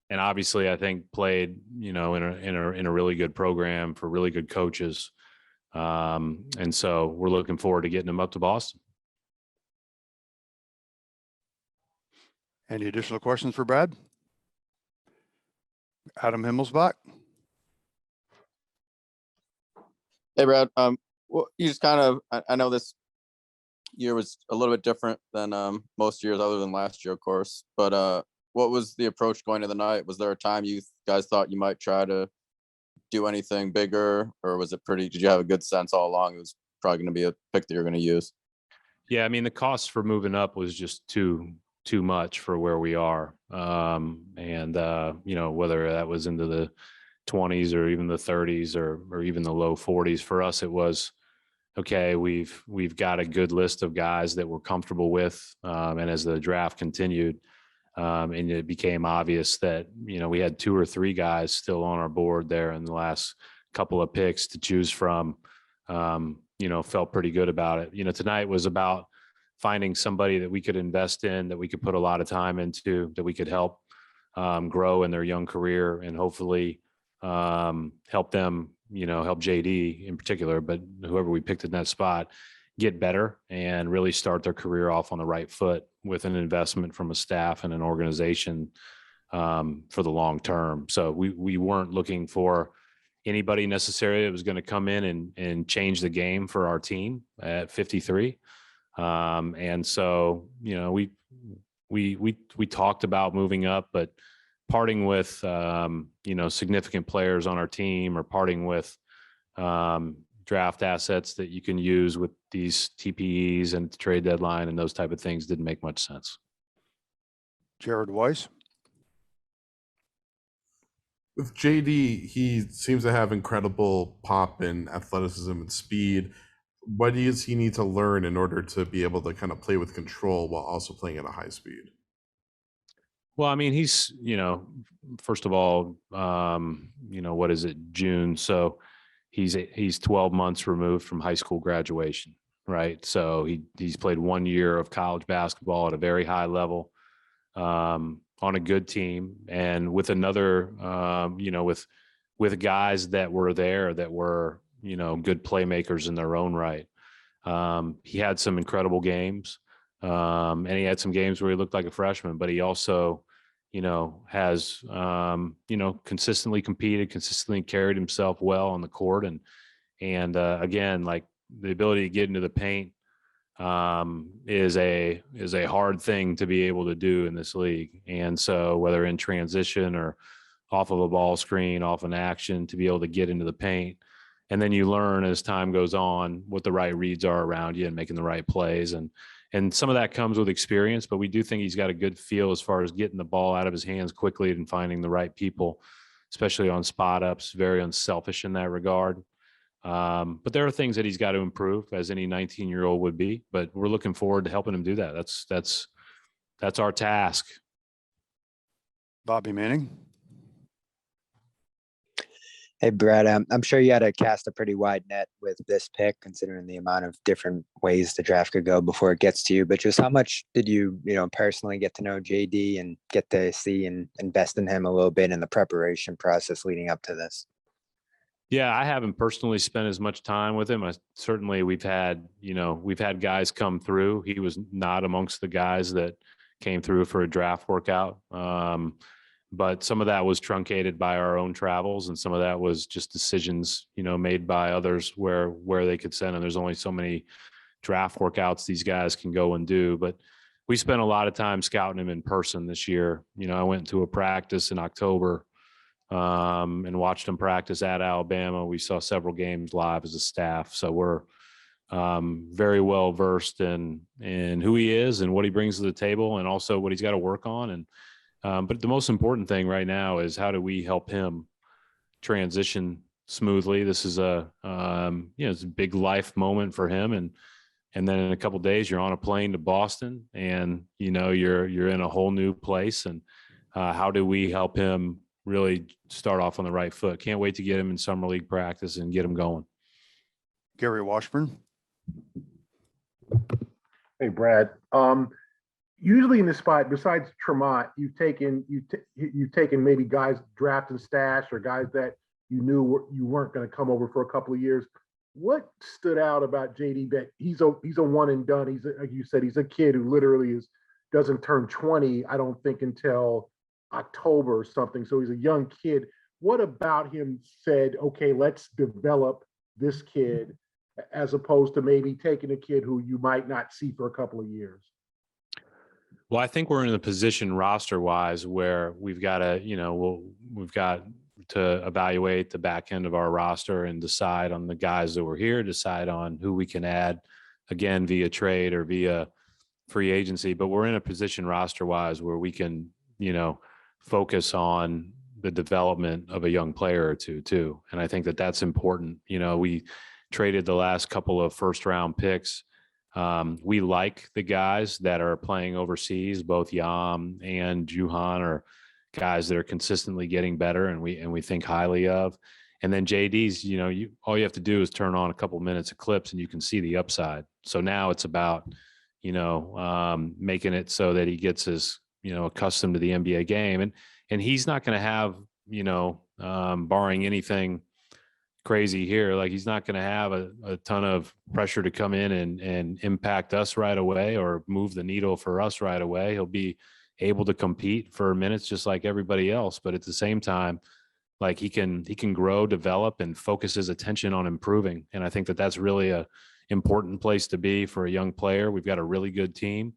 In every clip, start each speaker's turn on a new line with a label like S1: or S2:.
S1: and obviously I think played, in a really good program for really good coaches. And so we're looking forward to getting him up to Boston.
S2: Any additional questions for Brad? Adam Himmelsbach.
S3: Hey, Brad. Well, you just kind of, I know this year was a little bit different than most years other than last year, of course, but what was the approach going to the night? Was there a time you guys thought you might try to do anything bigger, or was it did you have a good sense all along it was probably going to be a pick that you're going to use?
S1: Yeah, I mean, the cost for moving up was just too much for where we are. And whether that was into the 20s or even the 30s or even the low 40s, for us it was okay. We've got a good list of guys that we're comfortable with, and as the draft continued, and it became obvious that we had 2 or 3 guys still on our board there in the last couple of picks to choose from. Felt pretty good about it. Tonight was about finding somebody that we could invest in, that we could put a lot of time into, that we could help grow in their young career, and hopefully help them, help JD in particular, but whoever we picked in that spot, get better and really start their career off on the right foot with an investment from a staff and an organization for the long term. So we weren't looking for anybody necessarily that was going to come in and change the game for our team at 53. And so, we talked about moving up, but parting with, significant players on our team, or parting with draft assets that you can use with these TPEs and the trade deadline and those type of things didn't make much sense.
S2: Jared Weiss.
S4: With JD, he seems to have incredible pop and athleticism and speed. What does he need to learn in order to be able to kind of play with control while also playing at a high speed?
S1: Well, I mean, he's, first of all, what is it, June? So he's 12 months removed from high school graduation, right? So he's played 1 year of college basketball at a very high level, on a good team, and with another, with guys that were there that were, good playmakers in their own right. He had some incredible games, and he had some games where he looked like a freshman, but he also, has, consistently competed, consistently carried himself well on the court. And again, like, the ability to get into the paint is a hard thing to be able to do in this league. And so whether in transition or off of a ball screen, off an action, to be able to get into the paint, and then you learn as time goes on what the right reads are around you and making the right plays. And some of that comes with experience, but we do think he's got a good feel as far as getting the ball out of his hands quickly and finding the right people, especially on spot ups. Very unselfish in that regard. But there are things that he's got to improve, as any 19-year-old would be, but we're looking forward to helping him do that. That's our task.
S2: Bobby Manning.
S5: Hey, Brad, I'm sure you had to cast a pretty wide net with this pick, considering the amount of different ways the draft could go before it gets to you. But just how much did you, personally get to know JD and get to see and invest in him a little bit in the preparation process leading up to this?
S1: Yeah, I haven't personally spent as much time with him. Certainly we've had guys come through. He was not amongst the guys that came through for a draft workout. But some of that was truncated by our own travels, and some of that was just decisions, made by others where they could send. And there's only so many draft workouts these guys can go and do. But we spent a lot of time scouting him in person this year. I went to a practice in October, and watched him practice at Alabama. We saw several games live as a staff. So we're very well versed in who he is and what he brings to the table, and also what he's got to work on. And but the most important thing right now is, how do we help him transition smoothly? This is it's a big life moment for him. And then in a couple of days, you're on a plane to Boston, and, you're in a whole new place. And how do we help him really start off on the right foot? Can't wait to get him in summer league practice and get him going.
S2: Gary Washburn.
S6: Hey, Brad. usually in this spot, besides Tremont, you've taken maybe guys draft and stash or guys that you knew you weren't going to come over for a couple of years. What stood out about JD that he's a one and done? Like you said, he's a kid who literally doesn't turn 20, I don't think, until October or something. So he's a young kid. What about him said, okay, let's develop this kid, as opposed to maybe taking a kid who you might not see for a couple of years?
S1: Well, I think we're in a position roster wise where we've got to, we've got to evaluate the back end of our roster and decide on the guys that were here, decide on who we can add, again, via trade or via free agency. But we're in a position roster wise where we can, focus on the development of a young player or two too. And I think that that's important. We traded the last couple of first round picks. We like the guys that are playing overseas. Both Yam and Juhan are guys that are consistently getting better, and we think highly of. And then JD's, all you have to do is turn on a couple minutes of clips, and you can see the upside. So now it's about, making it so that he gets his, accustomed to the NBA game, and he's not going to have, barring anything crazy here, like he's not going to have a ton of pressure to come in and impact us right away or move the needle for us right away. He'll be able to compete for minutes just like everybody else, but at the same time, like he can grow, develop, and focus his attention on improving. And I think that that's really a important place to be for a young player. We've got a really good team,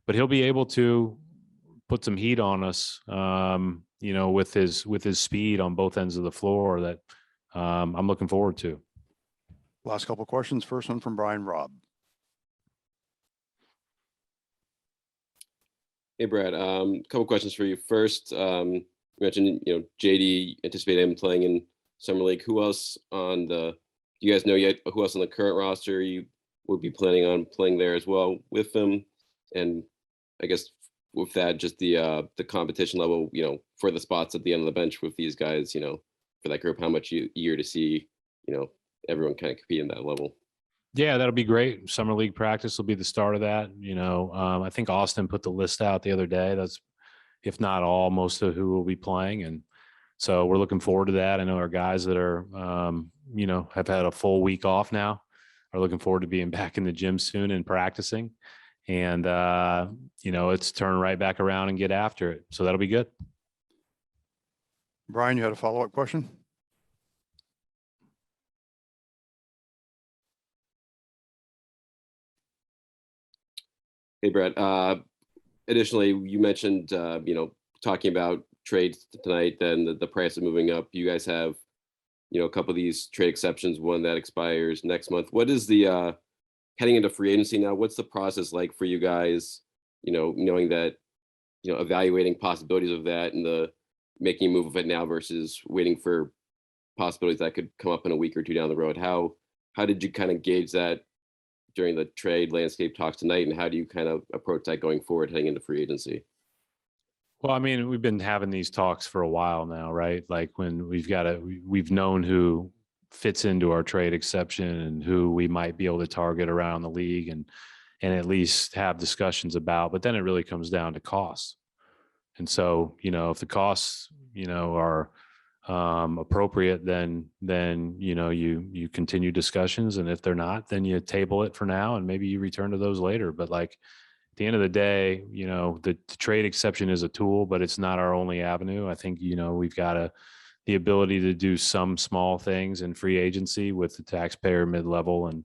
S1: but he'll be able to put some heat on us, with his speed on both ends of the floor that I'm looking forward to.
S2: Last couple of questions. First one from Brian Robb.
S7: Hey, Brad. Couple questions for you. First, you mentioned, JD anticipated him playing in summer league. Who else do you guys know yet? Who else on the current roster you would be planning on playing there as well with them? And I guess with that, just the competition level, for the spots at the end of the bench with these guys, for that group, how much you eager to see, everyone kind of compete in that level?
S1: Yeah, that'll be great. Summer league practice will be the start of that. I think Austin put the list out the other day. That's, if not all, most of who will be playing. And so we're looking forward to that. I know our guys that are, have had a full week off now are looking forward to being back in the gym soon and practicing. And, it's turn right back around and get after it. So that'll be good.
S2: Brian, you had a follow-up question?
S7: Hey, Brad. Additionally, you mentioned, talking about trades tonight, then the price of moving up. You guys have, a couple of these trade exceptions, one that expires next month. What is the heading into free agency now? What's the process like for you guys, knowing that, evaluating possibilities of that and the making a move of it now versus waiting for possibilities that could come up in a week or two down the road? How did you kind of gauge that during the trade landscape talks tonight, and how do you kind of approach that going forward heading into free agency?
S1: Well, I mean, we've been having these talks for a while now, right? Like when we've known who fits into our trade exception and who we might be able to target around the league and at least have discussions about, but then it really comes down to costs. And so, if the costs, are appropriate, then you continue discussions. And if they're not, then you table it for now and maybe you return to those later. But like at the end of the day, the trade exception is a tool, but it's not our only avenue. I think, we've got the ability to do some small things in free agency with the taxpayer mid-level and,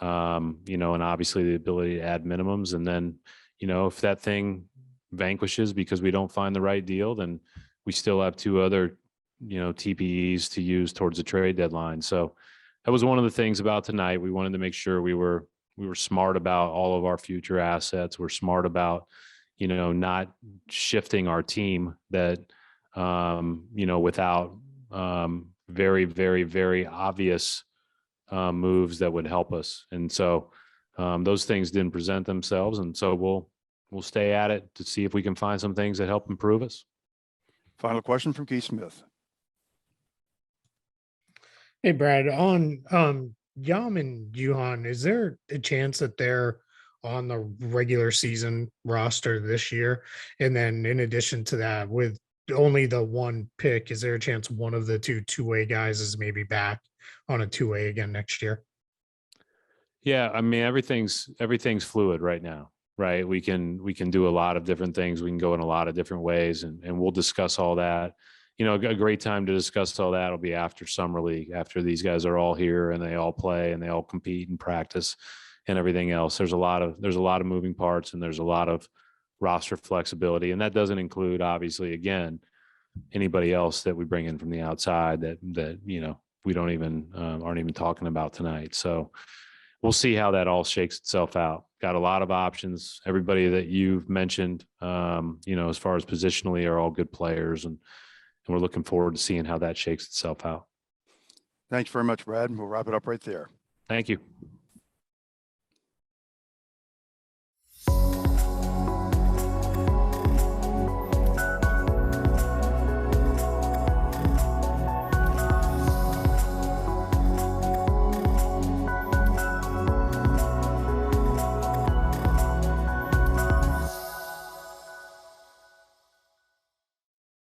S1: and obviously the ability to add minimums. And then, if that thing vanquishes because we don't find the right deal, then we still have two other, TPEs to use towards the trade deadline. So that was one of the things about tonight. We wanted to make sure we were smart about all of our future assets. We're smart about, not shifting our team that, without very, very, very obvious moves that would help us. And so those things didn't present themselves. And so we'll stay at it to see if we can find some things that help improve us.
S2: Final question from Keith Smith.
S8: Hey, Brad, on Yam and Juhan, is there a chance that they're on the regular season roster this year? And then in addition to that, with only the one pick, is there a chance one of the two-way guys is maybe back on a two-way again next year?
S1: Yeah, I mean everything's fluid right now, right? We can do a lot of different things. We can go in a lot of different ways, and we'll discuss all that. You know, a great time to discuss all that will be after summer league, after these guys are all here and they all play and they all compete and practice and everything else. There's a lot of moving parts and there's a lot of roster flexibility, and that doesn't include obviously again anybody else that we bring in from the outside that you know we don't even aren't even talking about tonight. So we'll see how that all shakes itself out. Got a lot of options. Everybody that you've mentioned, you know, as far as positionally are all good players, and we're looking forward to seeing how that shakes itself out.
S2: Thanks very much, Brad. We'll wrap it up right there.
S1: Thank you.